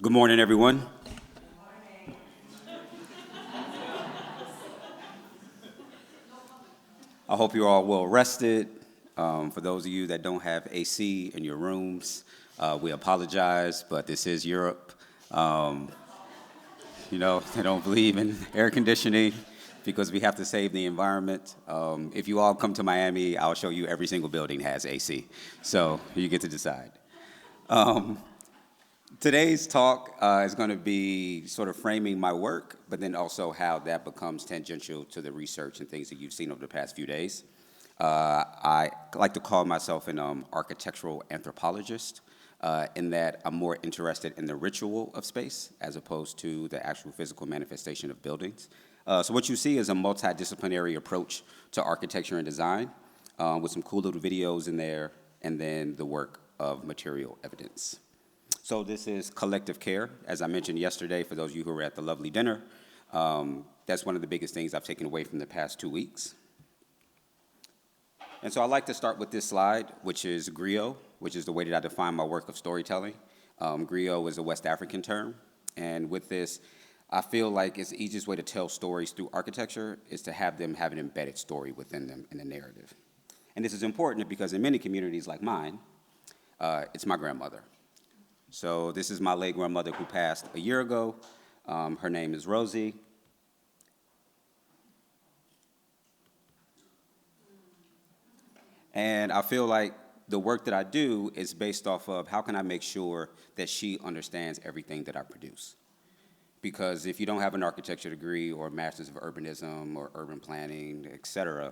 Good morning, everyone. I hope you're all well rested. For those of you that don't have AC in your rooms, we apologize, but this is Europe. They don't believe in air conditioning because we have to save the environment. If you all come to Miami, I'll show you every single building has AC, so you get to decide. Today's talk is going to be sort of framing my work, but then also how that becomes tangential to the research and things that you've seen over the past few days. I like to call myself an architectural anthropologist in that I'm more interested in the ritual of space as opposed to the actual physical manifestation of buildings. So what you see is a multidisciplinary approach to architecture and design with some cool little videos in there, and then the work of material evidence. So this is collective care. As I mentioned yesterday, for those of you who were at the lovely dinner, that's one of the biggest things I've taken away from the past 2 weeks. And so I like to start with this slide, which is griot, which is the way that I define my work of storytelling. Griot is a West African term, and with this, I feel like it's the easiest way to tell stories through architecture is to have them have an embedded story within them in the narrative. And this is important because in many communities like mine, it's my grandmother. So this is my late grandmother who passed a year ago. Her name is Rosie. And I feel like the work that I do is based off of how can I make sure that she understands everything that I produce. Because if you don't have an architecture degree or a master's of urbanism or urban planning, et cetera,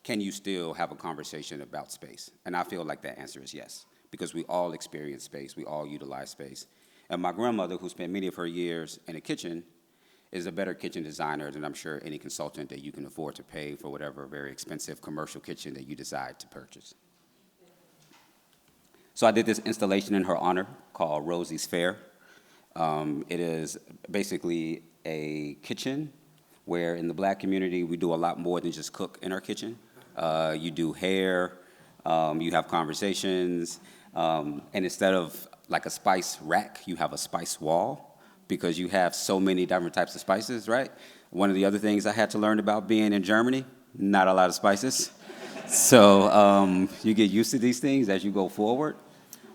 can you still have a conversation about space? And I feel like the answer is yes, because we all experience space, we all utilize space. And my grandmother, who spent many of her years in a kitchen, is a better kitchen designer than I'm sure any consultant that you can afford to pay for whatever very expensive commercial kitchen that you decide to purchase. So I did this installation in her honor called Rosie's Fair. It is basically a kitchen where in the Black community we do a lot more than just cook in our kitchen. You do hair, you have conversations, and instead of like a spice rack, you have a spice wall because you have so many different types of spices, right? One of the other things I had to learn about being in Germany, not a lot of spices. So you get used to these things as you go forward.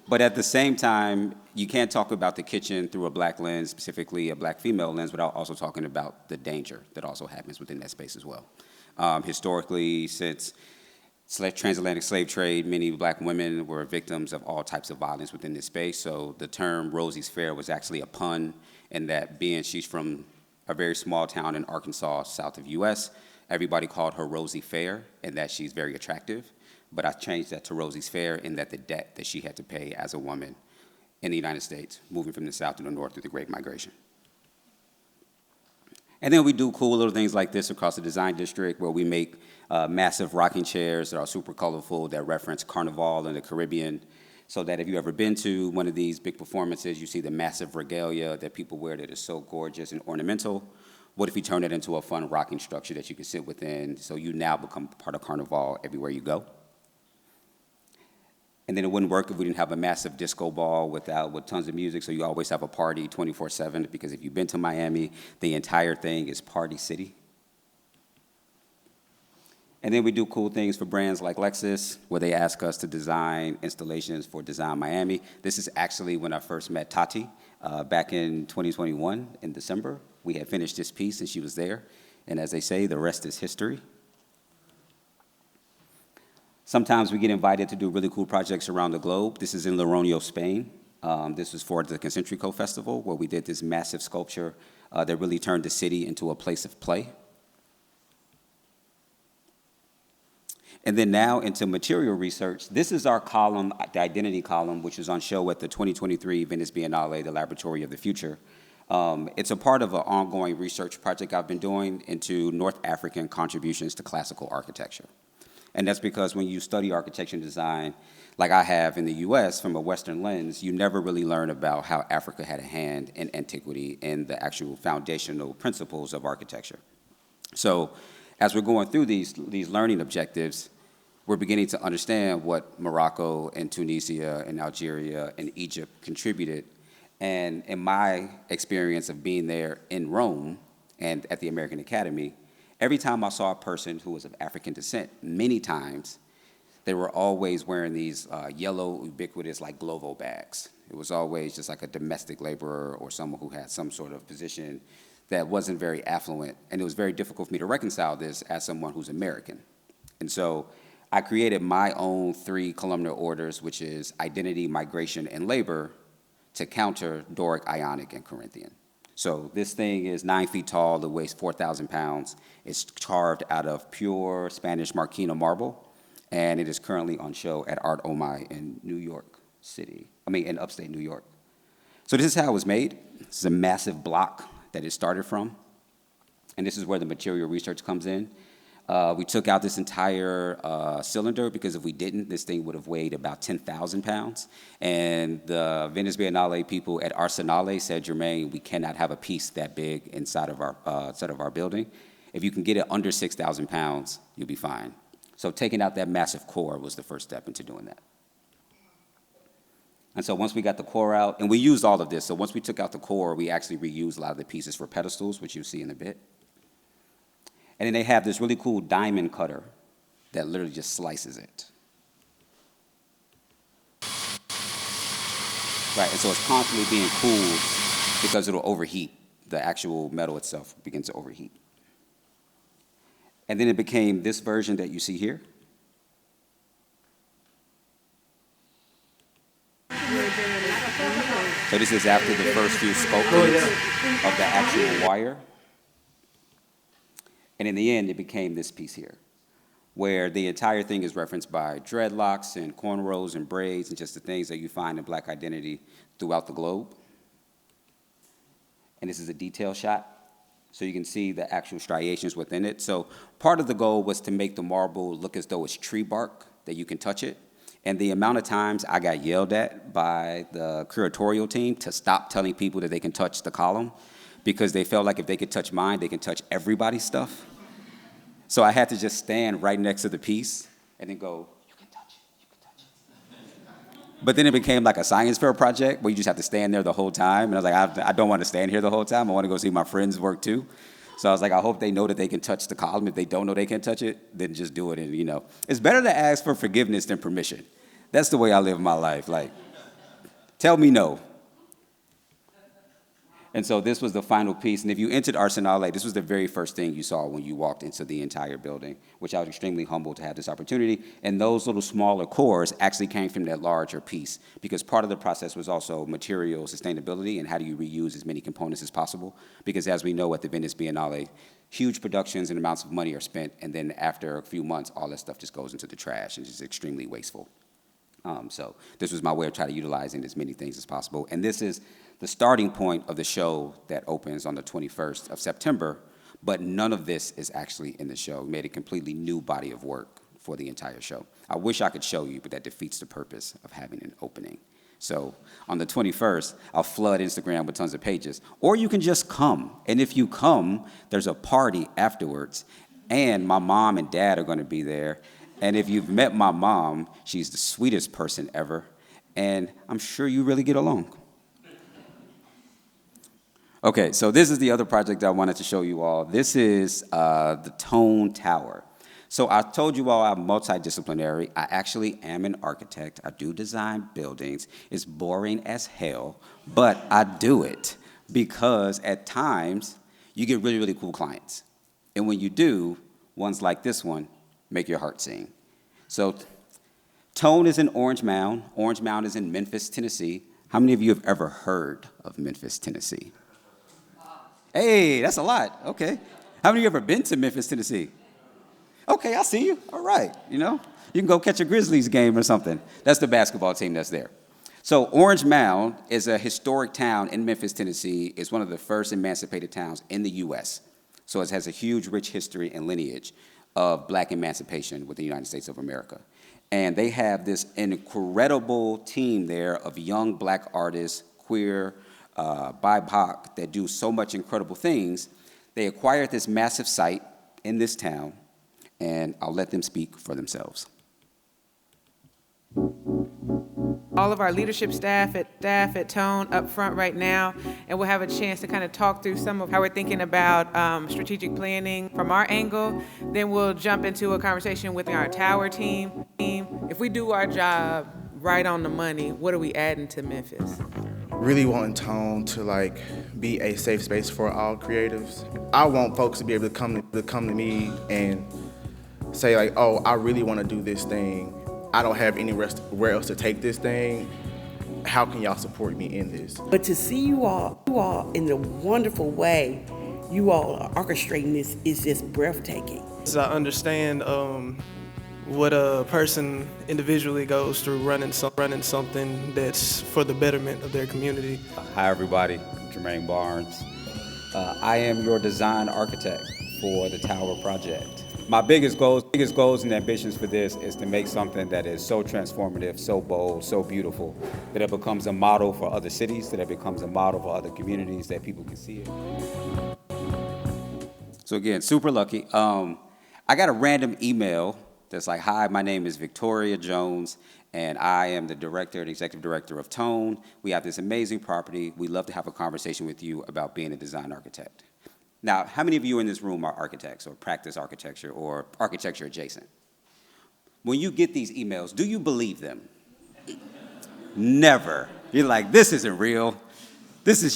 But at the same time, you can't talk about the kitchen through a Black lens, specifically a Black female lens, without also talking about the danger that also happens within that space as well. Historically, since transatlantic slave trade, many Black women were victims of all types of violence within this space. So the term Rosie's Fair was actually a pun in that being she's from a very small town in Arkansas, south of US, everybody called her Rosie Fair and that she's very attractive. But I changed that to Rosie's Fair in that the debt that she had to pay as a woman in the United States, moving from the south to the north through the Great Migration. And then we do cool little things like this across the design district where we make massive rocking chairs that are super colorful that reference Carnival in the Caribbean, so that if you've ever been to one of these big performances, you see the massive regalia that people wear that is so gorgeous and ornamental. What if you turn it into a fun rocking structure that you can sit within so you now become part of Carnival everywhere you go? And then it wouldn't work if we didn't have a massive disco ball with tons of music, so you always have a party 24/7, because if you've been to Miami, the entire thing is Party City. And then we do cool things for brands like Lexus, where they ask us to design installations for Design Miami. This is actually when I first met Tati back in 2021 in December. We had finished this piece and she was there. And as they say, the rest is history. Sometimes we get invited to do really cool projects around the globe. This is in Logroño, Spain. This was for the Concentrico Festival, where we did this massive sculpture that really turned the city into a place of play. And then now into material research. This is our column, the identity column, which is on show at the 2023 Venice Biennale, the Laboratory of the Future. It's a part of an ongoing research project I've been doing into North African contributions to classical architecture. And that's because when you study architecture and design, like I have in the US from a Western lens, you never really learn about how Africa had a hand in antiquity and the actual foundational principles of architecture. So as we're going through these learning objectives, we're beginning to understand what Morocco and Tunisia and Algeria and Egypt contributed And in my experience of being there in Rome and at the American Academy, every time I saw a person who was of African descent, many times, they were always wearing these yellow, ubiquitous, like Glovo bags. It was always just like a domestic laborer or someone who had some sort of position that wasn't very affluent. And it was very difficult for me to reconcile this as someone who's American. And so I created my own 3 columnar orders, which is identity, migration, and labor, to counter Doric, Ionic, and Corinthian. So this thing is 9 feet tall, it weighs 4,000 pounds. It's carved out of pure Spanish Marquina marble, and it is currently on show at Art Omai in New York City, in upstate New York. So this is how it was made. This is a massive block that it started from, and this is where the material research comes in. We took out this entire cylinder because if we didn't, this thing would have weighed about 10,000 pounds. And the Venice Biennale people at Arsenale said, Germane, we cannot have a piece that big inside of our building. If you can get it under 6,000 pounds, you'll be fine. So taking out that massive core was the first step into doing that. And so once we got the core out, and we used all of this, so once we took out the core, we actually reused a lot of the pieces for pedestals, which you'll see in a bit. And then they have this really cool diamond cutter that literally just slices it. Right, and so it's constantly being cooled because it'll overheat. The actual metal itself begins to overheat. And then it became this version that you see here. So this is after the first few sculptures of the actual wire. And in the end, it became this piece here, where the entire thing is referenced by dreadlocks and cornrows and braids and just the things that you find in Black identity throughout the globe. And this is a detail shot, so you can see the actual striations within it. So part of the goal was to make the marble look as though it's tree bark, that you can touch it. And the amount of times I got yelled at by the curatorial team to stop telling people that they can touch the column, because they felt like if they could touch mine, they can touch everybody's stuff. So I had to just stand right next to the piece and then go, you can touch it, you can touch it. But then it became like a science fair project where you just have to stand there the whole time. And I was like, I don't want to stand here the whole time. I want to go see my friends work too. So I was like, I hope they know that they can touch the column. If they don't know they can touch it, then just do it. And it's better to ask for forgiveness than permission. That's the way I live my life. Like, tell me no. And so this was the final piece. And if you entered Arsenale, this was the very first thing you saw when you walked into the entire building, which I was extremely humbled to have this opportunity. And those little smaller cores actually came from that larger piece, because part of the process was also material sustainability and how do you reuse as many components as possible. Because as we know at the Venice Biennale, huge productions and amounts of money are spent, and then after a few months, all that stuff just goes into the trash and is extremely wasteful. So this was my way of trying to utilizing as many things as possible. And this is the starting point of the show that opens on the 21st of September, but none of this is actually in the show. We made a completely new body of work for the entire show. I wish I could show you, but that defeats the purpose of having an opening. So on the 21st, I'll flood Instagram with tons of pages, or you can just come. And if you come, there's a party afterwards, and my mom and dad are gonna be there. And if you've met my mom, she's the sweetest person ever, and I'm sure you really get along. Okay, so this is the other project I wanted to show you all. This is the Tone Tower. So I told you all I'm multidisciplinary. I actually am an architect. I do design buildings. It's boring as hell, but I do it because at times you get really, really cool clients. And when you do, ones like this one make your heart sing. So Tone is in Orange Mound. Orange Mound is in Memphis, Tennessee. How many of you have ever heard of Memphis, Tennessee? Hey, that's a lot. Okay. How many of you ever been to Memphis, Tennessee? Okay, I see you. All right. You can go catch a Grizzlies game or something. That's the basketball team that's there. So Orange Mound is a historic town in Memphis, Tennessee. It's one of the first emancipated towns in the U.S. So it has a huge, rich history and lineage of Black emancipation with the United States of America. And they have this incredible team there of young Black artists, queer, BIPOC, that do so much incredible things. They acquired this massive site in this town, and I'll let them speak for themselves. all of our leadership staff at Tone up front right now, and we'll have a chance to kind of talk through some of how we're thinking about strategic planning from our angle. Then we'll jump into a conversation with our tower team. If we do our job right on the money, what are we adding to Memphis? Really wanting Tone to be a safe space for all creatives. I want folks to be able to come to me and say oh, I really want to do this thing. I don't have anywhere else to take this thing. How can y'all support me in this? But to see you all in the wonderful way you all are orchestrating this is just breathtaking. So I understand what a person individually goes through running something that's for the betterment of their community. Hi everybody, Germane Barnes. I am your design architect for the Tower project. My biggest goals and ambitions for this is to make something that is so transformative, so bold, so beautiful, that it becomes a model for other cities, that it becomes a model for other communities, that people can see it. So again, super lucky. I got a random email that's like, hi, my name is Victoria Jones, and I am the executive director of Tone. We have this amazing property. We'd love to have a conversation with you about being a design architect. Now, how many of you in this room are architects or practice architecture or architecture adjacent? When you get these emails, do you believe them? Never. You're like, this isn't real. This is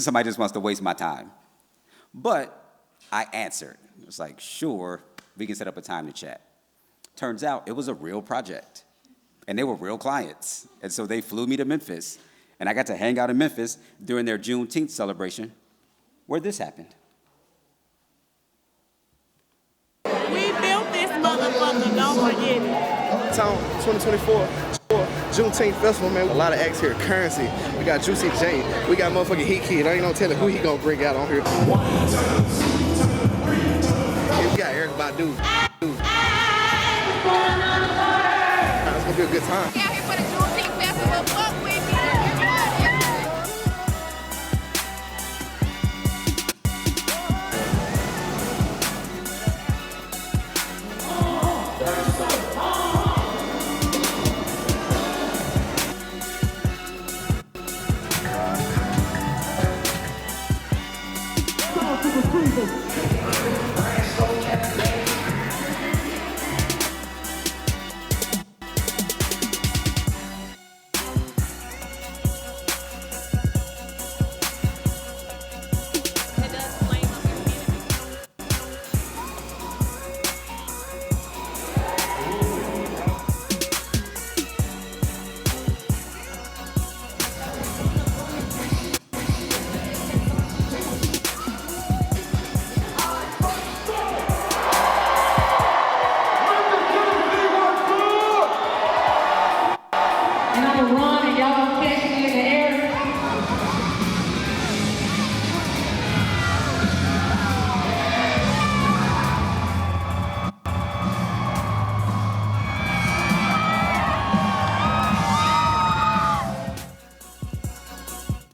somebody just wants to waste my time. But I answered. It was like, sure, we can set up a time to chat. Turns out it was a real project, and they were real clients. And so they flew me to Memphis, and I got to hang out in Memphis during their Juneteenth celebration, where this happened. We built this motherfucker, don't forget it. Town 2024 Juneteenth Festival, man. A lot of acts here. Currency. We got Juicy J. We got motherfucking Heat Kid. I ain't gonna tell you who he gonna bring out on here. We got Eric Badu. It's gonna be a good time. We out here for the Juneteenth Festival. Fuck with me.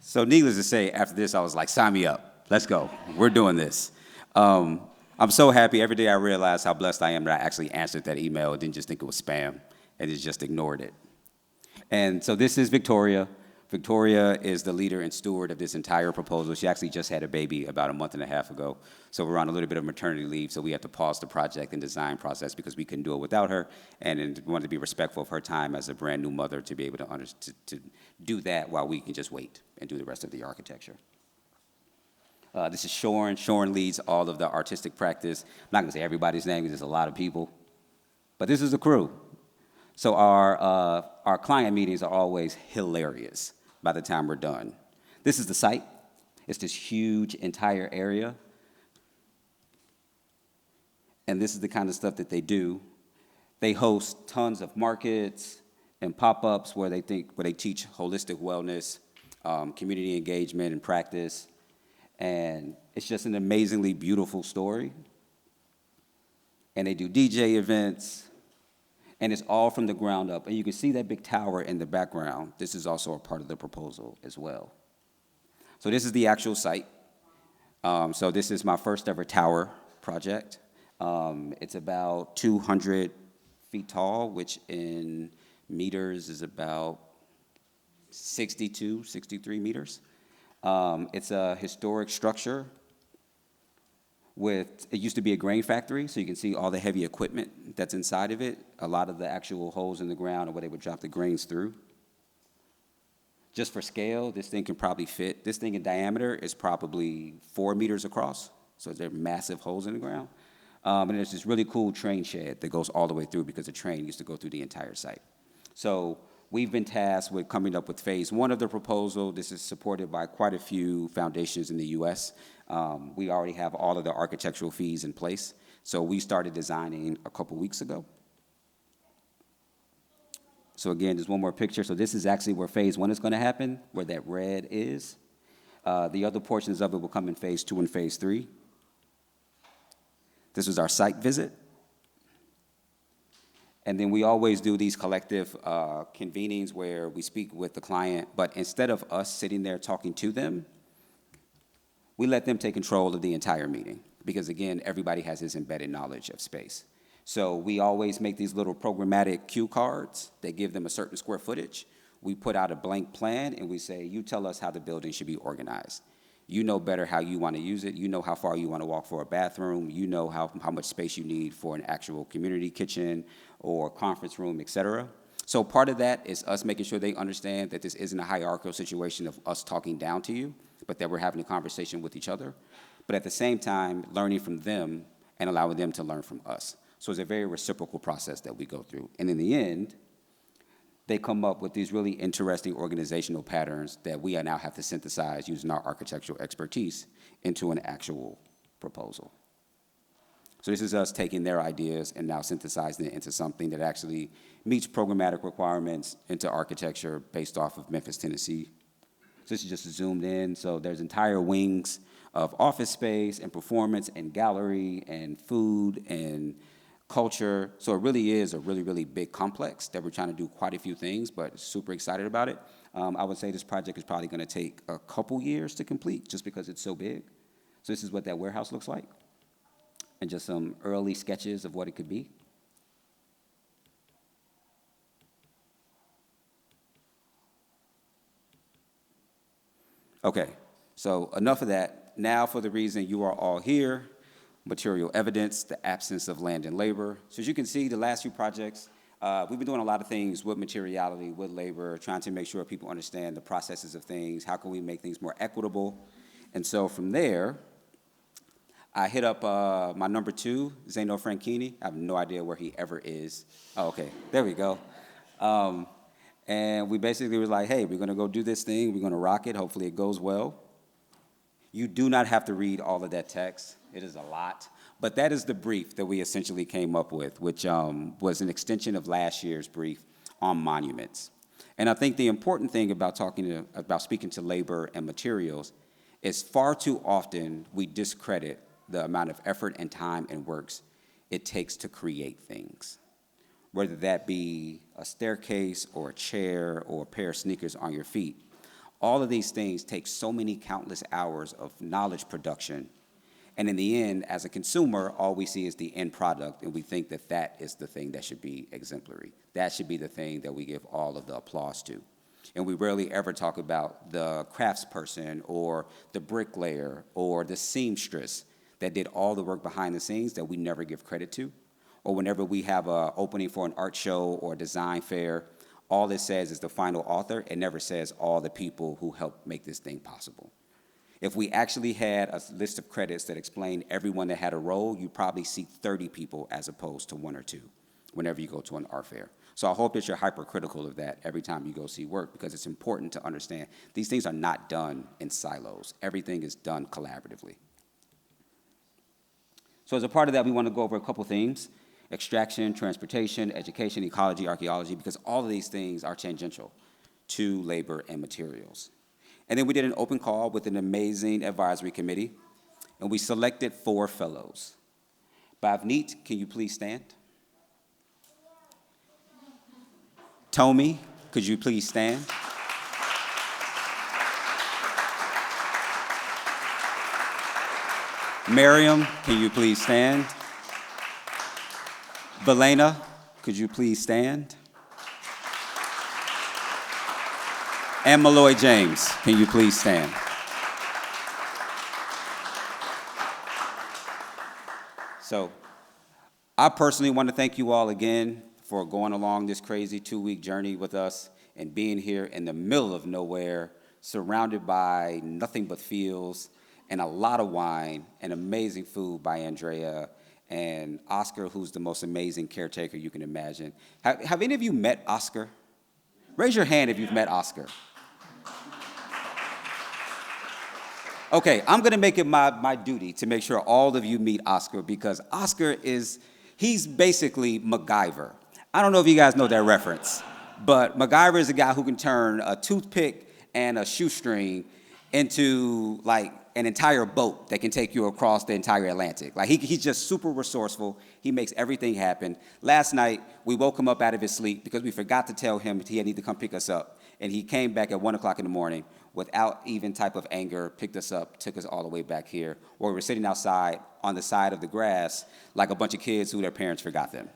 So needless to say, after this, I was like, sign me up. Let's go. We're doing this. I'm so happy. Every day I realize how blessed I am that I actually answered that email and didn't just think it was spam and just ignored it. And so this is Victoria. Victoria is the leader and steward of this entire proposal. She actually just had a baby about a month and a half ago. So we're on a little bit of maternity leave, so we had to pause the project and design process because we couldn't do it without her. And we wanted to be respectful of her time as a brand new mother to be able to do that while we can just wait and do the rest of the architecture. This is Shorn. Shorn leads all of the artistic practice. I'm not gonna say everybody's name because there's a lot of people, but this is the crew. So our client meetings are always hilarious by the time we're done. This is the site. It's this huge entire area. And this is the kind of stuff that they do. They host tons of markets and pop-ups where they teach holistic wellness, community engagement and practice. And it's just an amazingly beautiful story. And they do DJ events. And it's all from the ground up. And you can see that big tower in the background. This is also a part of the proposal as well. So this is the actual site. So this is my first ever tower project. It's about 200 feet tall, which in meters is about 62, 63 meters. It's a historic structure it used to be a grain factory, so you can see all the heavy equipment that's inside of it, a lot of the actual holes in the ground and where they would drop the grains through. Just for scale, this thing can probably fit, this thing in diameter is probably 4 meters across, so they're massive holes in the ground. And there's this really cool train shed that goes all the way through because the train used to go through the entire site. So we've been tasked with coming up with phase 1 of the proposal. This is supported by quite a few foundations in the US. We already have all of the architectural fees in place. So we started designing a couple weeks ago. So again, there's one more picture. So this is actually where phase 1 is going to happen, where that red is. The other portions of it will come in phase 2 and phase 3. This was our site visit. And then we always do these collective convenings where we speak with the client, but instead of us sitting there talking to them, we let them take control of the entire meeting because, again, everybody has this embedded knowledge of space. So we always make these little programmatic cue cards that give them a certain square footage. We put out a blank plan and we say, you tell us how the building should be organized. You know better how you want to use it. You know how far you want to walk for a bathroom. You know how much space you need for an actual community kitchen or conference room, et cetera. So part of that is us making sure they understand that this isn't a hierarchical situation of us talking down to you, but that we're having a conversation with each other. But at the same time, learning from them and allowing them to learn from us. So it's a very reciprocal process that we go through. And in the end, they come up with these really interesting organizational patterns that we now have to synthesize using our architectural expertise into an actual proposal. So this is us taking their ideas and now synthesizing it into something that actually meets programmatic requirements into architecture based off of Memphis, Tennessee. So this is just zoomed in. So there's entire wings of office space and performance and gallery and food and culture. So it really is a really, really big complex that we're trying to do quite a few things, but super excited about it. I would say this project is probably going to take a couple years to complete just because it's so big. So this is what that warehouse looks like and just some early sketches of what it could be. Okay, so enough of that. Now for the reason you are all here. Material evidence, the absence of land and labor. So as you can see, the last few projects, we've been doing a lot of things with materiality, with labor, trying to make sure people understand the processes of things, how can we make things more equitable. And so from there, I hit up my number 2, Zeno Franchini. I have no idea where he ever is. Oh, okay, there we go. And we basically was like, hey, we're gonna go do this thing, we're gonna rock it, hopefully it goes well. You do not have to read all of that text. It is a lot. But that is the brief that we essentially came up with, which was an extension of last year's brief on monuments. And I think the important thing about speaking to labor and materials is far too often we discredit the amount of effort and time and works it takes to create things. Whether that be a staircase or a chair or a pair of sneakers on your feet. All of these things take so many countless hours of knowledge production. And in the end, as a consumer, all we see is the end product, and we think that that is the thing that should be exemplary. That should be the thing that we give all of the applause to. And we rarely ever talk about the craftsperson or the bricklayer or the seamstress that did all the work behind the scenes that we never give credit to. Or whenever we have an opening for an art show or a design fair, all it says is the final author. It never says all the people who helped make this thing possible. If we actually had a list of credits that explained everyone that had a role, you'd probably see 30 people as opposed to 1 or 2 whenever you go to an art fair. So I hope that you're hypercritical of that every time you go see work, because it's important to understand these things are not done in silos. Everything is done collaboratively. So as a part of that, we want to go over a couple themes: extraction, transportation, education, ecology, archaeology, because all of these things are tangential to labor and materials. And then we did an open call with an amazing advisory committee, and we selected 4 fellows. Bhavneet, can you please stand? Tomi, could you please stand? Miriam, can you please stand? Valena, could you please stand? And Malloy James, can you please stand? So, I personally want to thank you all again for going along this crazy 2-week journey with us and being here in the middle of nowhere, surrounded by nothing but fields and a lot of wine and amazing food by Andrea and Oscar, who's the most amazing caretaker you can imagine. Have any of you met Oscar? Raise your hand if you've met Oscar. Okay, I'm gonna make it my duty to make sure all of you meet Oscar, because Oscar he's basically MacGyver. I don't know if you guys know that reference, but MacGyver is a guy who can turn a toothpick and a shoestring into like an entire boat that can take you across the entire Atlantic. Like he's just super resourceful. He makes everything happen. Last night, we woke him up out of his sleep because we forgot to tell him he needed to come pick us up. And he came back at 1 o'clock in the morning without even type of anger, picked us up, took us all the way back here, where we were sitting outside on the side of the grass like a bunch of kids who their parents forgot them.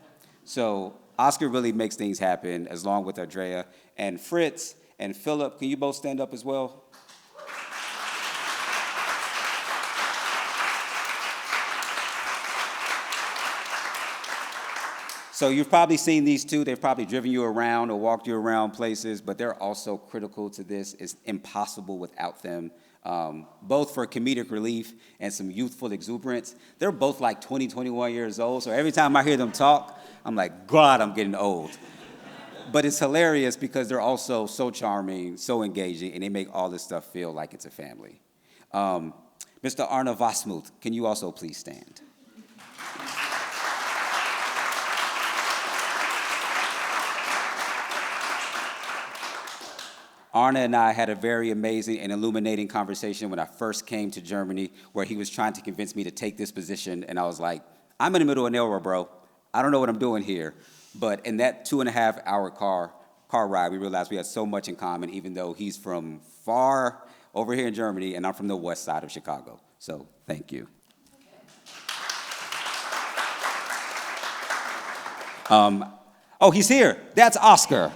So Oscar really makes things happen, as long with Andrea. And Fritz and Philip, can you both stand up as well? So you've probably seen these two. They've probably driven you around or walked you around places, but they're also critical to this. It's impossible without them, both for comedic relief and some youthful exuberance. They're both like 20, 21 years old, so every time I hear them talk, I'm like, God, I'm getting old. But it's hilarious because they're also so charming, so engaging, and they make all this stuff feel like it's a family. Mr. Arne Vasmuth, can you also please stand? Arne and I had a very amazing and illuminating conversation when I first came to Germany, where he was trying to convince me to take this position, and I was like, I'm in the middle of nowhere, bro. I don't know what I'm doing here. But in that 2.5-hour car ride, we realized we had so much in common, even though he's from far over here in Germany, and I'm from the west side of Chicago. So thank you. Oh, he's here. That's Oscar.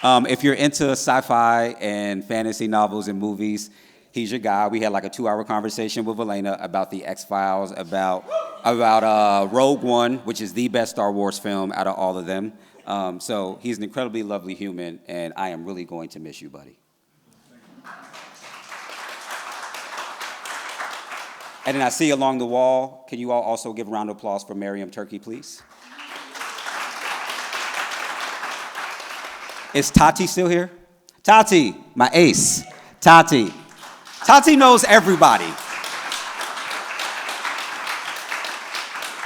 If you're into sci-fi and fantasy novels and movies, he's your guy. We had like a 2-hour conversation with Elena about the X-Files, about Rogue One, which is the best Star Wars film out of all of them. So he's an incredibly lovely human, and I am really going to miss you, buddy. And then I see along the wall, can you all also give a round of applause for Miriam Turkey, please? Is Tati still here? Tati, my ace. Tati. Tati knows everybody.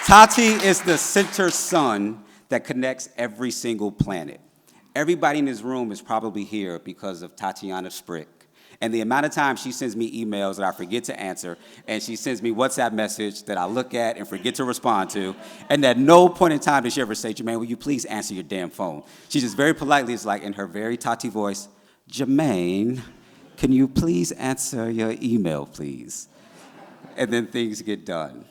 Tati is the center sun that connects every single planet. Everybody in this room is probably here because of Tatiana Sprick. And the amount of times she sends me emails that I forget to answer, and she sends me WhatsApp message that I look at and forget to respond to, and at no point in time does she ever say, Jermaine, will you please answer your damn phone? She just very politely is like, in her very Tati voice, Jermaine, can you please answer your email, please? And then things get done.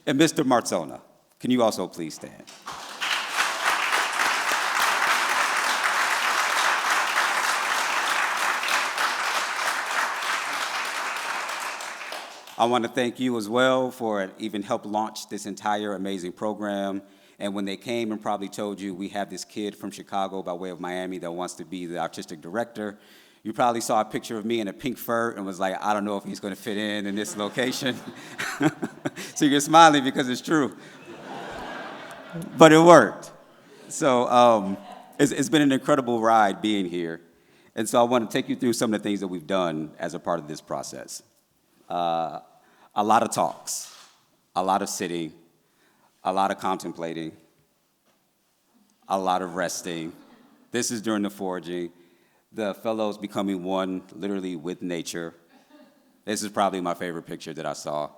And Mr. Marzona, can you also please stand? I want to thank you as well for even help launch this entire amazing program. And when they came and probably told you we have this kid from Chicago by way of Miami that wants to be the artistic director, you probably saw a picture of me in a pink fur and was like, I don't know if he's going to fit in this location. So you're smiling because it's true. But it worked. So it's been an incredible ride being here. And so I want to take you through some of the things that we've done as a part of this process. A lot of talks, a lot of sitting, a lot of contemplating, a lot of resting. This is during the foraging. The fellows becoming one, literally, with nature. This is probably my favorite picture that I saw.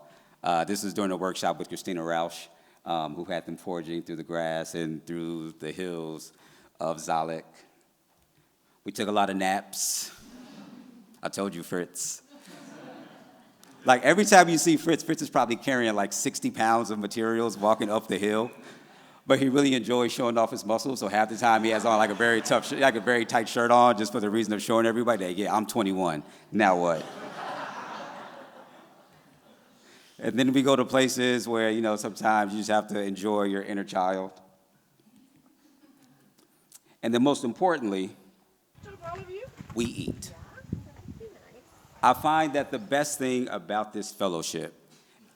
This is during a workshop with Christina Rausch, who had them foraging through the grass and through the hills of Saaleck. We took a lot of naps. I told you, Fritz. Like every time you see Fritz, Fritz is probably carrying like 60 pounds of materials walking up the hill, but he really enjoys showing off his muscles. So half the time he has on like a very tough, like a very tight shirt on, just for the reason of showing everybody that, yeah, I'm 21. Now what? And then we go to places where, you know, sometimes you just have to enjoy your inner child. And then most importantly, we eat. I find that the best thing about this fellowship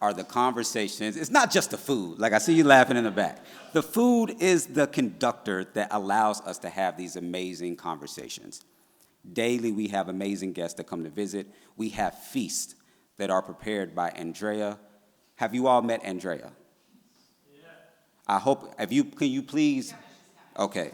are the conversations. It's not just the food. Like I see you laughing in the back. The food is the conductor that allows us to have these amazing conversations. Daily, we have amazing guests that come to visit. We have feasts that are prepared by Andrea. Have you all met Andrea? Yeah. I hope, can you please? Okay.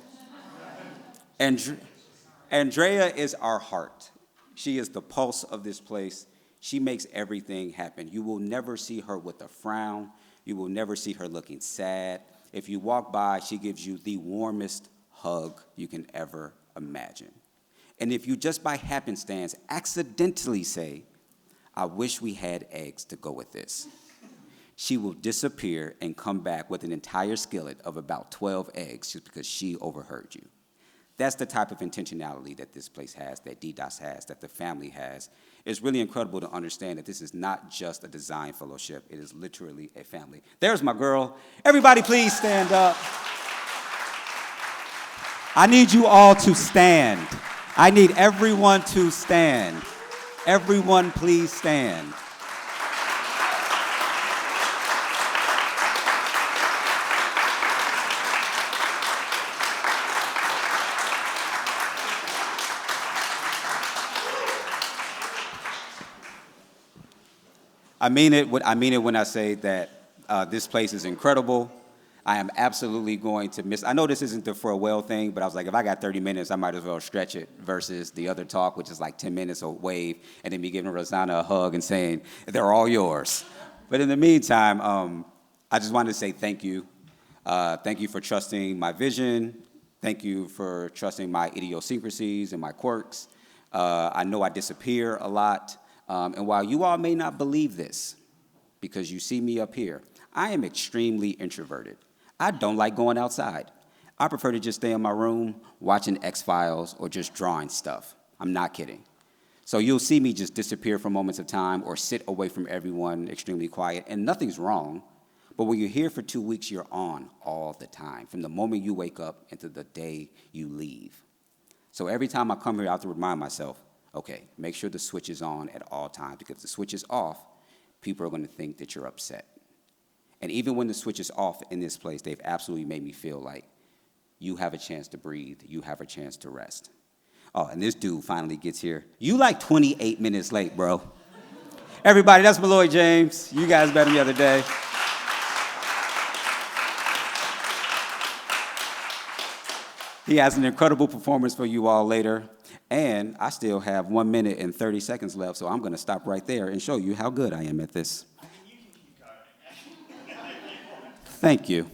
Andrea is our heart. She is the pulse of this place. She makes everything happen. You will never see her with a frown. You will never see her looking sad. If you walk by, she gives you the warmest hug you can ever imagine. And if you just by happenstance accidentally say, I wish we had eggs to go with this, she will disappear and come back with an entire skillet of about 12 eggs just because she overheard you. That's the type of intentionality that this place has, that dieDAS has, that the family has. It's really incredible to understand that this is not just a design fellowship. It is literally a family. There's my girl. Everybody please stand up. I need you all to stand. I need everyone to stand. Everyone please stand. I mean it when I say that this place is incredible. I am absolutely going to miss. I know this isn't the for a well thing, but I was like, if I got 30 minutes, I might as well stretch it versus the other talk, which is like 10 minutes of wave, and then me giving Rosanna a hug and saying, they're all yours. But in the meantime, I just wanted to say thank you. Thank you for trusting my vision. Thank you for trusting my idiosyncrasies and my quirks. I know I disappear a lot. And while you all may not believe this, because you see me up here, I am extremely introverted. I don't like going outside. I prefer to just stay in my room watching X-Files or just drawing stuff. I'm not kidding. So you'll see me just disappear for moments of time or sit away from everyone extremely quiet, and nothing's wrong. But when you're here for 2 weeks, you're on all the time, from the moment you wake up into the day you leave. So every time I come here, I have to remind myself, okay, make sure the switch is on at all times, because if the switch is off, people are going to think that you're upset. And even when the switch is off in this place, they've absolutely made me feel like you have a chance to breathe, you have a chance to rest. Oh, and this dude finally gets here. You like 28 minutes late, bro. Everybody, that's Malloy James. You guys met him the other day. He has an incredible performance for you all later. And I still have 1 minute and 30 seconds left, so I'm going to stop right there and show you how good I am at this. I think you can keep going. Thank you.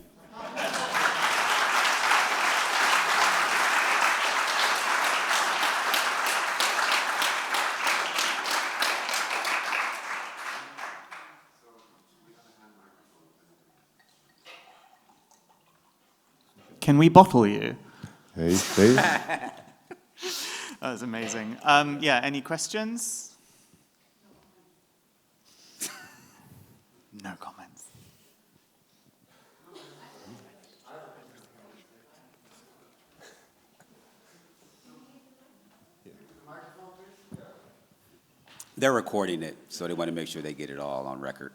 Can we bottle you? Hey, Steve. That was amazing. Yeah, any questions? No comments. They're recording it, so they want to make sure they get it all on record.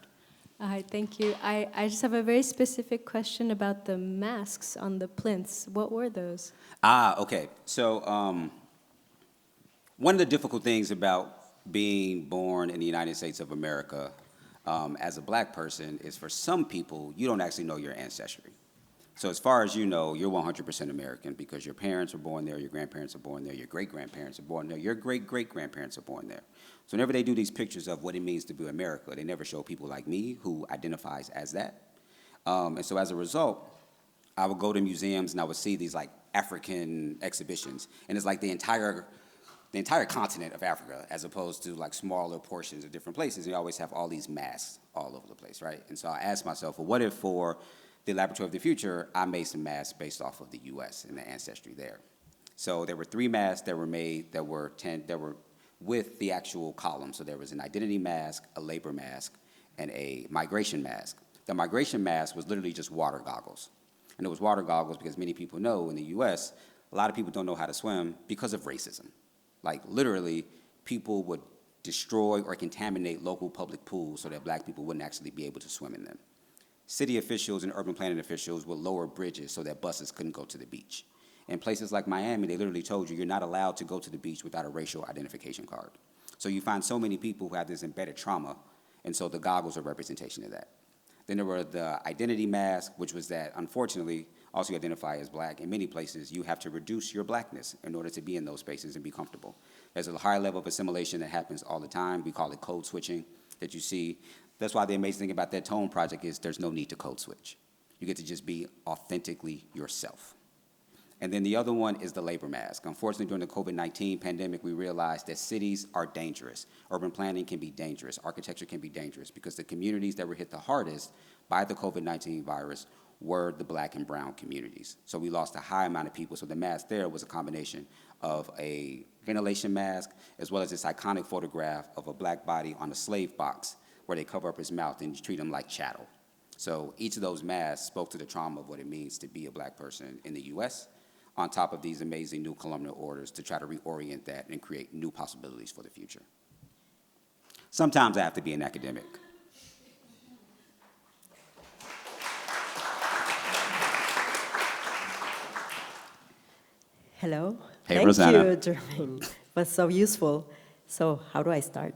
Hi, thank you. I just have a very specific question about the masks on the plinths. What were those? Okay. So one of the difficult things about being born in the United States of America as a black person is, for some people, you don't actually know your ancestry. So as far as you know, you're 100% American because your parents were born there, your grandparents were born there, your great-grandparents were born there, your great-great-grandparents were born there. So whenever they do these pictures of what it means to be America, they never show people like me who identifies as that. And so as a result, I would go to museums and I would see these like African exhibitions. And it's like the entire the entire continent of Africa, as opposed to like smaller portions of different places. You always have all these masks all over the place, right? And so I asked myself, well, what if for the Laboratory of the Future, I made some masks based off of the US and the ancestry there. So there were 3 masks that were made that were with the actual column. So there was an identity mask, a labor mask, and a migration mask. The migration mask was literally just water goggles. And it was water goggles because many people know in the US, a lot of people don't know how to swim because of racism. Like literally, people would destroy or contaminate local public pools so that black people wouldn't actually be able to swim in them. City officials and urban planning officials would lower bridges so that buses couldn't go to the beach. In places like Miami, they literally told you you're not allowed to go to the beach without a racial identification card. So you find so many people who have this embedded trauma, and so the goggles are a representation of that. Then there were the identity mask, which was that, unfortunately, also you identify as black. In many places, you have to reduce your blackness in order to be in those spaces and be comfortable. There's a higher level of assimilation that happens all the time. We call it code switching that you see. That's why the amazing thing about that Tone project is there's no need to code switch. You get to just be authentically yourself. And then the other one is the labor mask. Unfortunately, during the COVID-19 pandemic, we realized that cities are dangerous. Urban planning can be dangerous. Architecture can be dangerous because the communities that were hit the hardest by the COVID-19 virus were the black and brown communities. So we lost a high amount of people. So the mask there was a combination of a ventilation mask as well as this iconic photograph of a black body on a slave box where they cover up his mouth and treat him like chattel. So each of those masks spoke to the trauma of what it means to be a black person in the US, on top of these amazing new columnar orders to try to reorient that and create new possibilities for the future. Sometimes I have to be an academic. Hello. Hey, Thank Rosanna. you, Germane. Was so useful. So how do I start?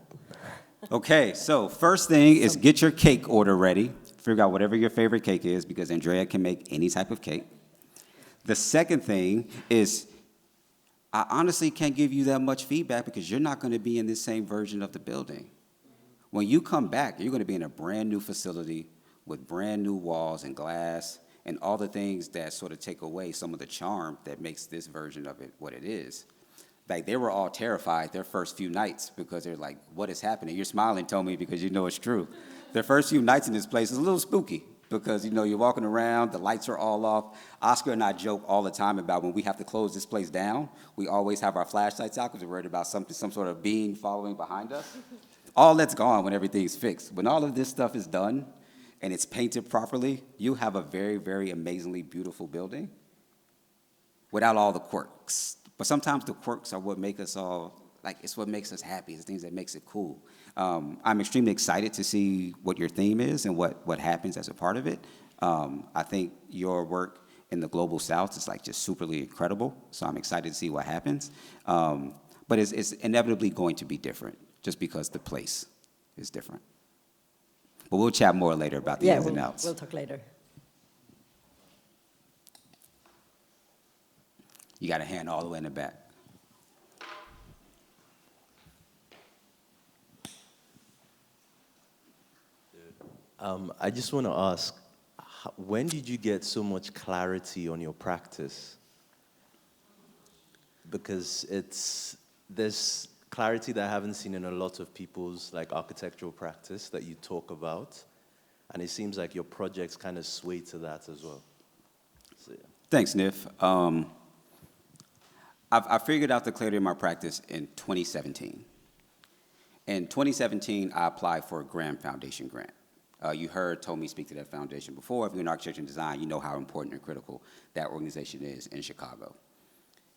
Okay, so first thing is get your cake order ready. Figure out whatever your favorite cake is because Andrea can make any type of cake. The second thing is I honestly can't give you that much feedback because you're not going to be in this same version of the building. When you come back, you're going to be in a brand new facility with brand new walls and glass and all the things that sort of take away some of the charm that makes this version of it what it is. Like, they were all terrified their first few nights because they're like, what is happening? You're smiling, Tommy, because you know it's true. Their first few nights in this place is a little spooky because, you know, you're walking around, the lights are all off. Oscar and I joke all the time about when we have to close this place down, we always have our flashlights out because we're worried about some sort of being following behind us. All that's gone when everything's fixed. When all of this stuff is done and it's painted properly, you have a very, very amazingly beautiful building without all the quirks. But sometimes the quirks are what make us all, like, it's what makes us happy. It's the things that makes it cool. I'm extremely excited to see what your theme is and what happens as a part of it. I think your work in the Global South is like just superly incredible. So I'm excited to see what happens. But it's inevitably going to be different just because the place is different. But we'll chat more later about the ins and outs. We'll talk later. You got a hand all the way in the back. I just want to ask, when did you get so much clarity on your practice? Because there's clarity that I haven't seen in a lot of people's like architectural practice that you talk about, and it seems like your projects kind of sway to that as well. So, yeah. Thanks, Nif. I figured out the clarity of my practice in 2017. In 2017, I applied for a Graham Foundation grant. You heard Tommy speak to that foundation before. If you're in architecture and design, you know how important and critical that organization is in Chicago.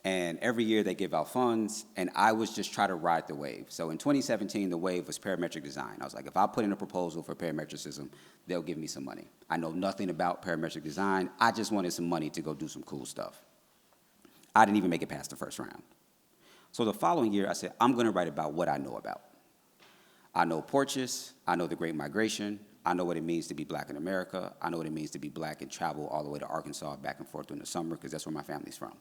And every year they give out funds, and I was just trying to ride the wave. So in 2017, the wave was parametric design. I was like, if I put in a proposal for parametricism, they'll give me some money. I know nothing about parametric design. I just wanted some money to go do some cool stuff. I didn't even make it past the first round. So the following year, I said, I'm going to write about what I know about. I know porches. I know the Great Migration. I know what it means to be black in America. I know what it means to be black and travel all the way to Arkansas back and forth during the summer because that's where my family's from.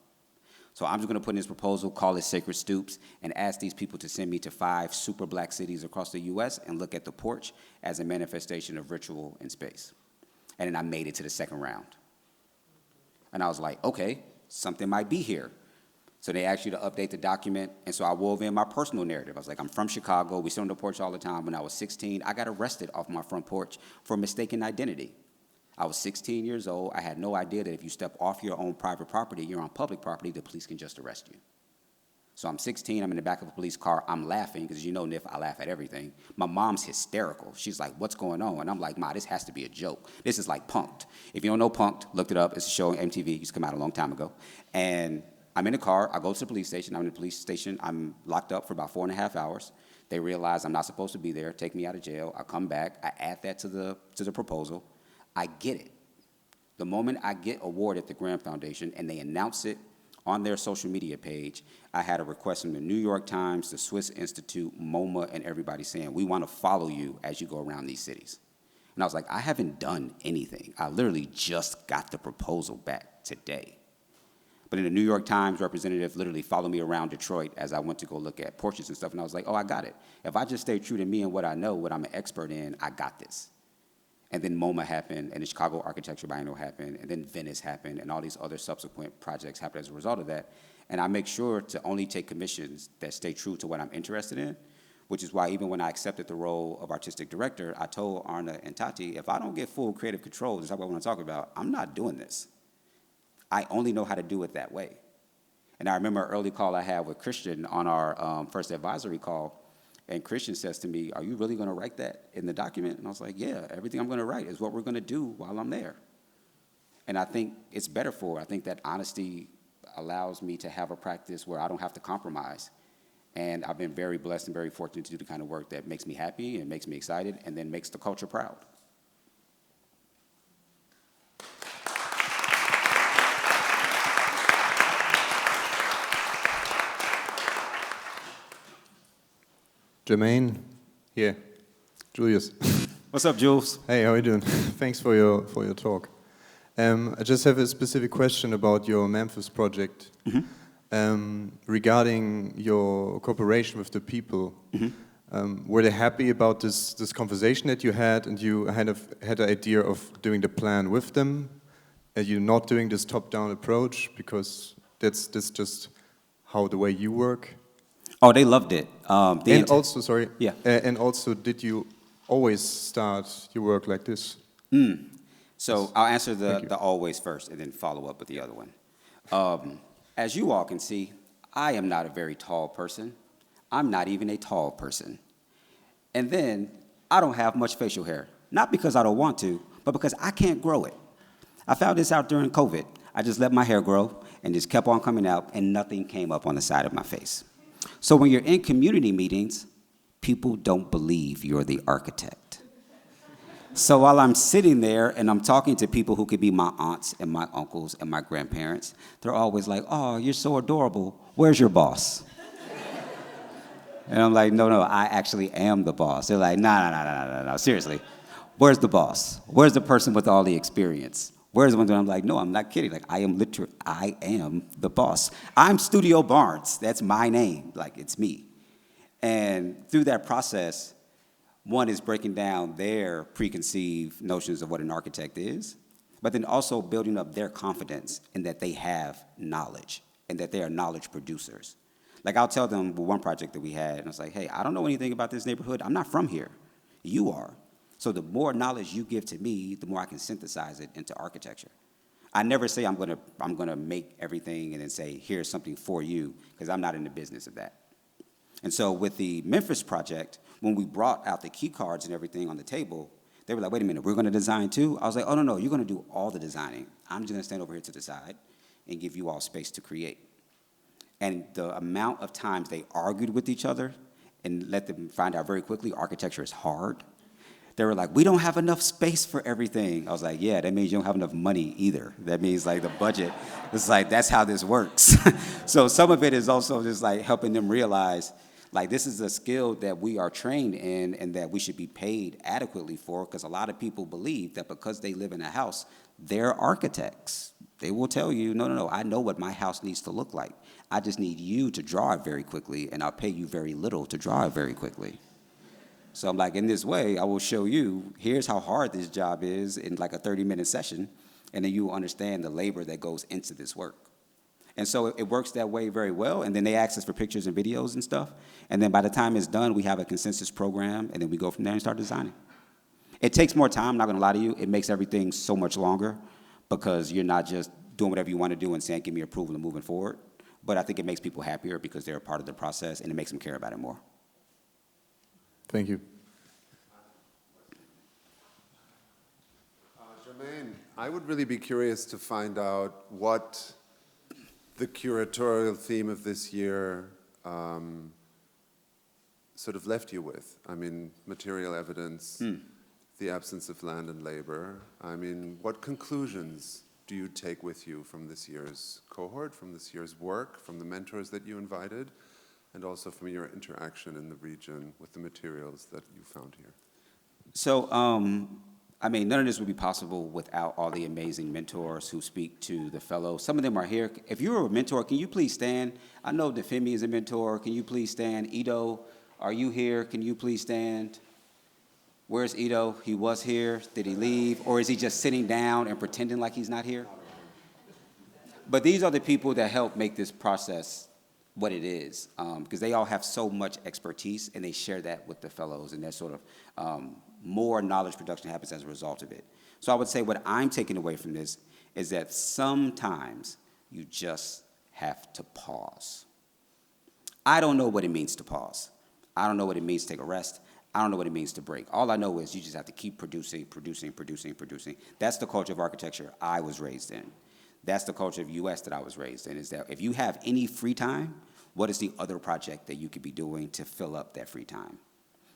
So I'm just going to put in this proposal, call it Sacred Stoops, and ask these people to send me to 5 super black cities across the U.S. and look at the porch as a manifestation of ritual and space. And then I made it to the second round. And I was like, okay, something might be here. So they asked you to update the document, and so I wove in my personal narrative. I was like, I'm from Chicago. We sit on the porch all the time. When I was 16, I got arrested off my front porch for mistaken identity. I was 16 years old. I had no idea that if you step off your own private property, you're on public property, the police can just arrest you. So I'm 16, I'm in the back of a police car, I'm laughing, because you know, Nif, I laugh at everything. My mom's hysterical. She's like, what's going on? And I'm like, Ma, this has to be a joke. This is like Punk'd. If you don't know Punk'd, look it up. It's a show on MTV, it used to come out a long time ago. And I'm in the car, I go to the police station, I'm in the police station, I'm locked up for about 4.5 hours. They realize I'm not supposed to be there, take me out of jail, I come back, I add that to the proposal, I get it. The moment I get awarded the Graham Foundation and they announce it on their social media page, I had a request from the New York Times, the Swiss Institute, MoMA, and everybody saying, we want to follow you as you go around these cities. And I was like, I haven't done anything. I literally just got the proposal back today. But in the New York Times, representative literally followed me around Detroit as I went to go look at portraits and stuff, and I was like, oh, I got it. If I just stay true to me and what I know, what I'm an expert in, I got this. And then MoMA happened, and the Chicago Architecture Biennial happened, and then Venice happened, and all these other subsequent projects happened as a result of that. And I make sure to only take commissions that stay true to what I'm interested in, which is why even when I accepted the role of artistic director, I told Arna and Tati, if I don't get full creative control, just like what I want to talk about, I'm not doing this. I only know how to do it that way. And I remember an early call I had with Christian on our first advisory call, and Christian says to me, are you really going to write that in the document? And I was like, yeah, everything I'm going to write is what we're going to do while I'm there. And I think it's better I think that honesty allows me to have a practice where I don't have to compromise. And I've been very blessed and very fortunate to do the kind of work that makes me happy and makes me excited and then makes the culture proud. Germane, here. Julius. What's up, Jules? Hey, how are you doing? Thanks for your talk. I just have a specific question about your Memphis project. Regarding your cooperation with the people. Were they happy about this conversation that you had, and you kind of had the idea of doing the plan with them, and you not doing this top-down approach, because that's just how the way you work? Oh, they loved it. And also, sorry. Yeah. And also, did you always start your work like this? So I'll answer the always first and then follow up with the other one. As you all can see, I am not a very tall person. I'm not even a tall person. And then I don't have much facial hair. Not because I don't want to, but because I can't grow it. I found this out during COVID. I just let my hair grow and just kept on coming out, and nothing came up on the side of my face. So when you're in community meetings, people don't believe you're the architect. So while I'm sitting there and I'm talking to people who could be my aunts and my uncles and my grandparents, they're always like, oh, you're so adorable. Where's your boss? And I'm like, no, I actually am the boss. They're like, no, seriously. Where's the boss? Where's the person with all the experience? Where's the one that I'm like, no, I'm not kidding. Like, I am the boss. I'm Studio Barnes. That's my name. Like, it's me. And through that process, one is breaking down their preconceived notions of what an architect is, but then also building up their confidence in that they have knowledge and that they are knowledge producers. Like, I'll tell them with one project that we had, and I was like, hey, I don't know anything about this neighborhood. I'm not from here. You are. So the more knowledge you give to me, the more I can synthesize it into architecture. I never say I'm gonna make everything and then say, here's something for you, because I'm not in the business of that. And so with the Memphis project, when we brought out the key cards and everything on the table, they were like, wait a minute, we're gonna design too? I was like, oh, no, you're gonna do all the designing. I'm just gonna stand over here to the side and give you all space to create. And the amount of times they argued with each other and let them find out very quickly architecture is hard. They were like, we don't have enough space for everything. I was like, yeah, that means you don't have enough money either. That means like the budget, it's like, that's how this works. So some of it is also just like helping them realize, like, this is a skill that we are trained in and that we should be paid adequately for, because a lot of people believe that because they live in a house, they're architects. They will tell you, no, I know what my house needs to look like. I just need you to draw it very quickly, and I'll pay you very little to draw it very quickly. So I'm like, in this way, I will show you, here's how hard this job is in like a 30-minute session, and then you will understand the labor that goes into this work. And so it works that way very well, and then they ask us for pictures and videos and stuff, and then by the time it's done, we have a consensus program, and then we go from there and start designing. It takes more time, not gonna lie to you. It makes everything so much longer because you're not just doing whatever you want to do and saying, give me approval and moving forward. But I think it makes people happier because they're a part of the process, and it makes them care about it more. Thank you. Germane, I would really be curious to find out what the curatorial theme of this year sort of left you with. I mean, material evidence, the absence of land and labor. I mean, what conclusions do you take with you from this year's cohort, from this year's work, from the mentors that you invited, and also from your interaction in the region with the materials that you found here? So, I mean, none of this would be possible without all the amazing mentors who speak to the fellows. Some of them are here. If you're a mentor, can you please stand? I know Defemi is a mentor. Can you please stand? Ido, are you here? Can you please stand? Where's Ido? He was here. Did he leave? Or is he just sitting down and pretending like he's not here? But these are the people that help make this process what it is, because they all have so much expertise, and they share that with the fellows, and that sort of more knowledge production happens as a result of it. So I would say what I'm taking away from this is that sometimes you just have to pause. I don't know what it means to pause. I don't know what it means to take a rest. I don't know what it means to break. All I know is you just have to keep producing. That's the culture of architecture I was raised in. That's the culture of US that I was raised in, is that if you have any free time, what is the other project that you could be doing to fill up that free time?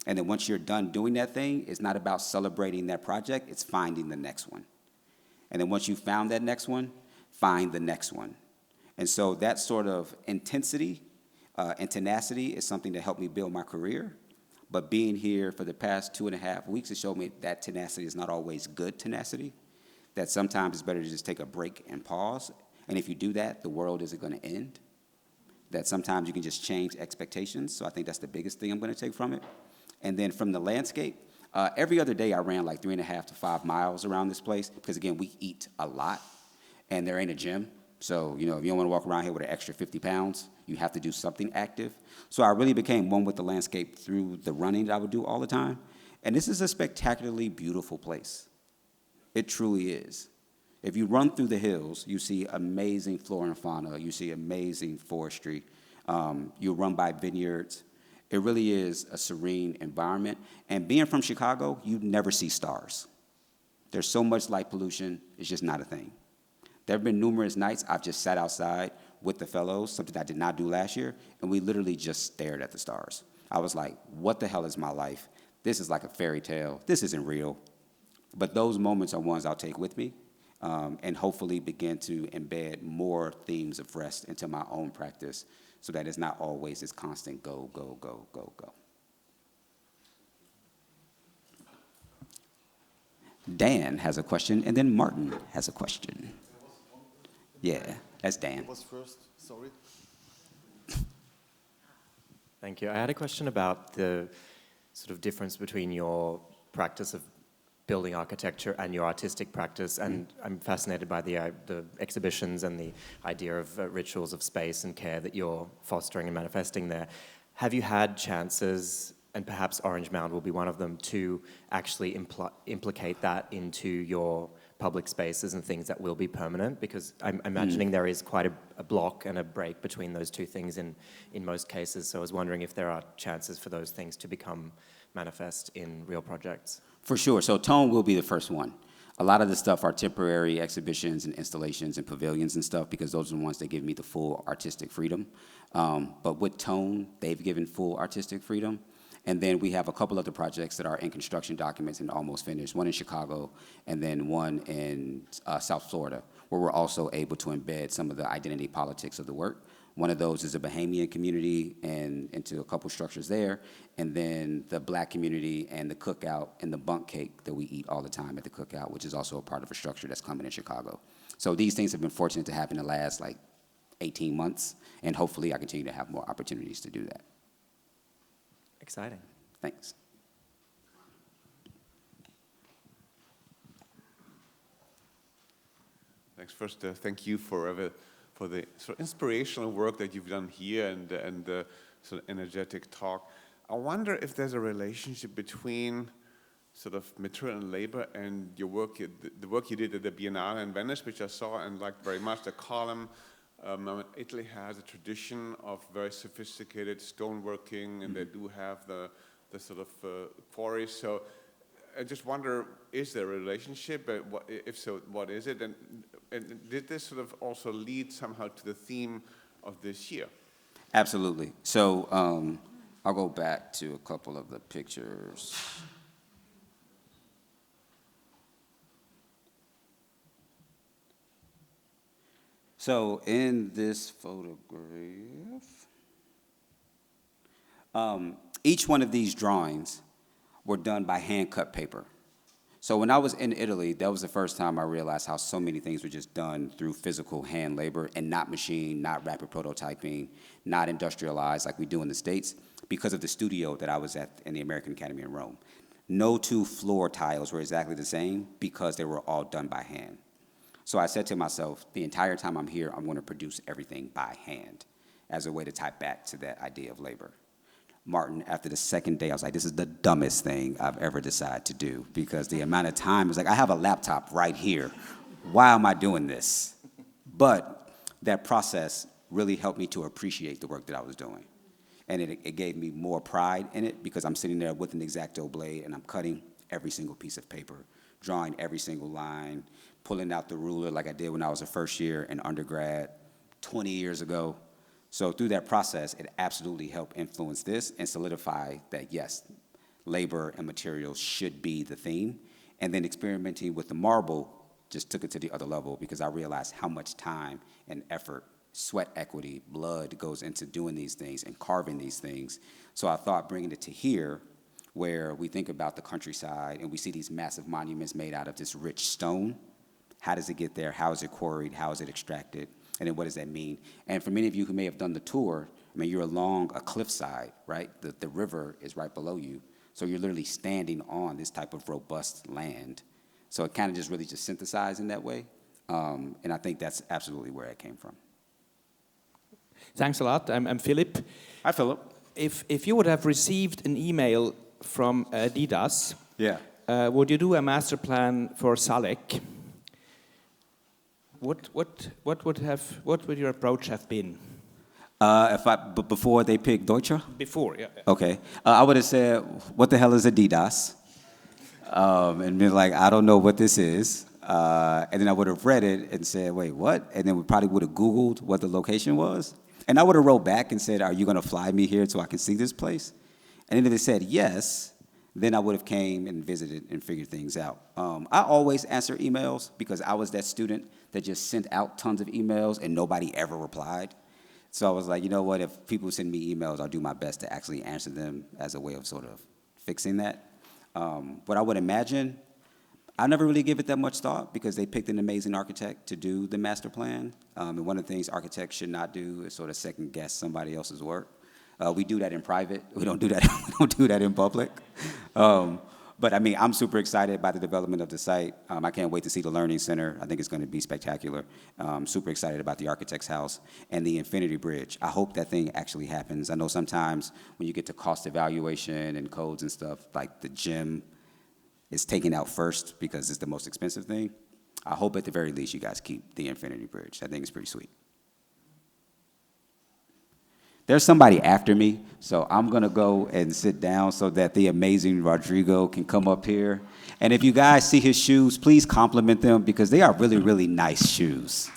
And then once you're done doing that thing, it's not about celebrating that project, it's finding the next one. And then once you found that next one, find the next one. And so that sort of intensity and tenacity is something that helped me build my career. But being here for the past 2.5 weeks, it showed me that tenacity is not always good tenacity, that sometimes it's better to just take a break and pause. And if you do that, the world isn't going to end. That sometimes you can just change expectations. So I think that's the biggest thing I'm going to take from it. And then from the landscape, every other day I ran like 3.5 to 5 miles around this place because, again, we eat a lot, and there ain't a gym. So, you know, if you don't want to walk around here with an extra 50 pounds, you have to do something active. So I really became one with the landscape through the running that I would do all the time. And this is a spectacularly beautiful place. It truly is. If you run through the hills, you see amazing flora and fauna. You see amazing forestry. You run by vineyards. It really is a serene environment. And being from Chicago, you never see stars. There's so much light pollution, it's just not a thing. There have been numerous nights I've just sat outside with the fellows, something I did not do last year, and we literally just stared at the stars. I was like, what the hell is my life? This is like a fairy tale. This isn't real. But those moments are ones I'll take with me and hopefully begin to embed more themes of rest into my own practice so that it's not always this constant go, go, go, go, go. Dan has a question, and then Martin has a question. Yeah, that's Dan. Who was first? Sorry. Thank you. I had a question about the sort of difference between your practice of building architecture and your artistic practice, and I'm fascinated by the exhibitions and the idea of rituals of space and care that you're fostering and manifesting there. Have you had chances, and perhaps Orange Mound will be one of them, to actually implicate that into your public spaces and things that will be permanent? Because I'm imagining there is quite a block and a break between those two things in most cases, so I was wondering if there are chances for those things to become manifest in real projects. For sure. So Tone will be the first one. A lot of the stuff are temporary exhibitions and installations and pavilions and stuff because those are the ones that give me the full artistic freedom. But with Tone, they've given full artistic freedom. And then we have a couple other projects that are in construction documents and almost finished, one in Chicago and then one in South Florida, where we're also able to embed some of the identity politics of the work. One of those is a Bahamian community and into a couple structures there, and then the Black community and the cookout and the bunk cake that we eat all the time at the cookout, which is also a part of a structure that's coming in Chicago. So these things have been fortunate to happen in the last like 18 months, and hopefully I continue to have more opportunities to do that. Exciting. Thanks. Thanks. First, thank you for the sort of inspirational work that you've done here and the sort of energetic talk. I wonder if there's a relationship between sort of material and labor and your work, the work you did at the Biennale in Venice, which I saw and liked very much, the column. Italy has a tradition of very sophisticated stoneworking, and they do have the sort of quarries. So I just wonder, is there a relationship? If so, what is it? And did this sort of also lead somehow to the theme of this year? Absolutely. So I'll go back to a couple of the pictures. So in this photograph, each one of these drawings were done by hand-cut paper. So when I was in Italy, that was the first time I realized how so many things were just done through physical hand labor and not machine, not rapid prototyping, not industrialized like we do in the States, because of the studio that I was at in the American Academy in Rome. No two floor tiles were exactly the same because they were all done by hand. So I said to myself, the entire time I'm here, I'm going to produce everything by hand as a way to tie back to that idea of labor. Martin, after the second day, I was like, this is the dumbest thing I've ever decided to do, because the amount of time was like, I have a laptop right here. Why am I doing this? But that process really helped me to appreciate the work that I was doing. And it gave me more pride in it, because I'm sitting there with an X-Acto blade and I'm cutting every single piece of paper, drawing every single line, pulling out the ruler like I did when I was a first year in undergrad 20 years ago. So through that process, it absolutely helped influence this and solidify that, yes, labor and materials should be the theme. And then experimenting with the marble just took it to the other level, because I realized how much time and effort, sweat equity, blood goes into doing these things and carving these things. So I thought bringing it to here, where we think about the countryside and we see these massive monuments made out of this rich stone. How does it get there? How is it quarried? How is it extracted? And then what does that mean? And for many of you who may have done the tour, I mean, you're along a cliffside, right? The river is right below you. So you're literally standing on this type of robust land. So it kind of just really just synthesized in that way. And I think that's absolutely where it came from. Thanks a lot. I'm Philip. Hi, Philip. If you would have received an email from dieDAS, yeah, would you do a master plan for Saaleck? What would your approach have been? Before they picked Deutsche? Before, yeah. Okay. I would have said, what the hell is a dieDAS? And been like, I don't know what this is. And then I would have read it and said, wait, what? And then we probably would have Googled what the location was. And I would have wrote back and said, are you going to fly me here so I can see this place? And then if they said yes, then I would have came and visited and figured things out. I always answer emails, because I was that student that just sent out tons of emails and nobody ever replied. So I was like, you know what, if people send me emails, I'll do my best to actually answer them as a way of sort of fixing that. But I would imagine, I never really give it that much thought, because they picked an amazing architect to do the master plan. And one of the things architects should not do is sort of second guess somebody else's work. We do that in private. We don't do that. We don't do that in public. But I mean, I'm super excited by the development of the site. I can't wait to see the Learning Center. I think it's going to be spectacular. Super excited about the Architect's House and the Infinity Bridge. I hope that thing actually happens. I know sometimes when you get to cost evaluation and codes and stuff, like the gym is taken out first because it's the most expensive thing. I hope at the very least you guys keep the Infinity Bridge. I think it's pretty sweet. There's somebody after me, so I'm going to go and sit down so that the amazing Rodrigo can come up here. And if you guys see his shoes, please compliment them, because they are really, really nice shoes.